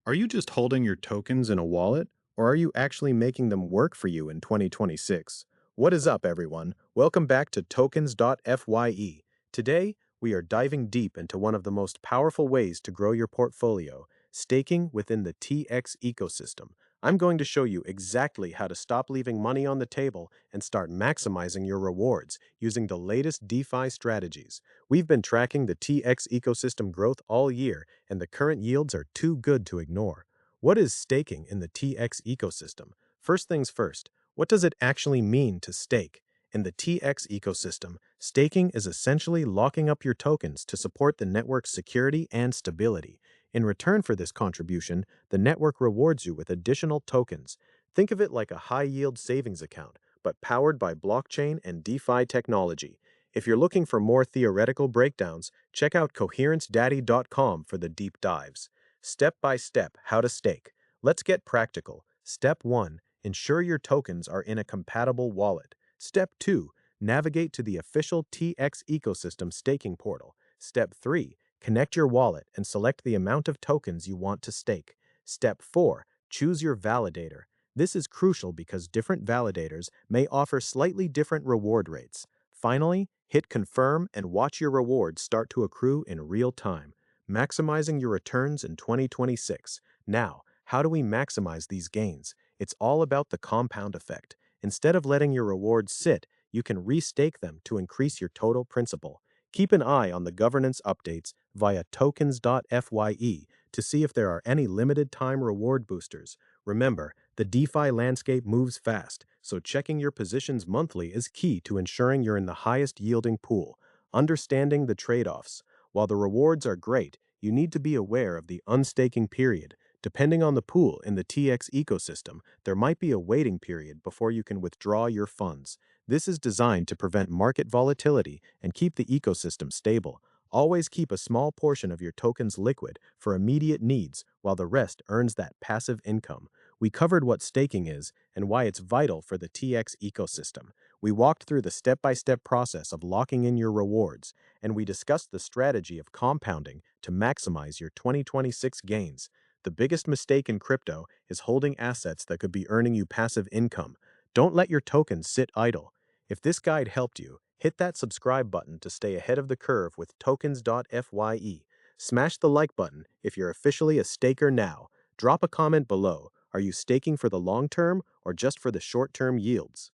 Are you just holding your tokens in a wallet, or are you actually making them work for you in 2026? What is up, everyone? Welcome back to tokns.fi. Today, we are diving deep into one of the most powerful ways to grow your portfolio, staking within the TX ecosystem. I'm going to show you exactly how to stop leaving money on the table and start maximizing your rewards using the latest DeFi strategies. We've been tracking the TX ecosystem growth all year, and the current yields are too good to ignore. What is staking in the TX ecosystem? First things first, what does it actually mean to stake? In the TX ecosystem, staking is essentially locking up your tokens to support the network's security and stability. In return for this contribution, the network rewards you with additional tokens. Think of it like a high-yield savings account, but powered by blockchain and DeFi technology. If you're looking for more theoretical breakdowns, check out coherencedaddy.com for the deep dives. Step by step, how to stake. Let's get practical. Step 1, ensure your tokens are in a compatible wallet. Step 2, navigate to the official TX ecosystem staking portal. Step 3, connect your wallet and select the amount of tokens you want to stake. Step 4, choose your validator. This is crucial because different validators may offer slightly different reward rates. Finally, hit confirm and watch your rewards start to accrue in real time, maximizing your returns in 2026. Now, how do we maximize these gains? It's all about the compound effect. Instead of letting your rewards sit, you can restake them to increase your total principal. Keep an eye on the governance updates via tokens.fi to see if there are any limited time reward boosters. Remember, the DeFi landscape moves fast, so checking your positions monthly is key to ensuring you're in the highest yielding pool. Understanding the trade-offs. While the rewards are great, you need to be aware of the unstaking period. Depending on the pool in the TX ecosystem, there might be a waiting period before you can withdraw your funds. This is designed to prevent market volatility and keep the ecosystem stable. Always keep a small portion of your tokens liquid for immediate needs while the rest earns that passive income. We covered what staking is and why it's vital for the TX ecosystem. We walked through the step-by-step process of locking in your rewards, and we discussed the strategy of compounding to maximize your 2026 gains. The biggest mistake in crypto is holding assets that could be earning you passive income. Don't let your tokens sit idle. If this guide helped you, hit that subscribe button to stay ahead of the curve with tokens.fi. Smash the like button if you're officially a staker now. Drop a comment below. Are you staking for the long term or just for the short term yields?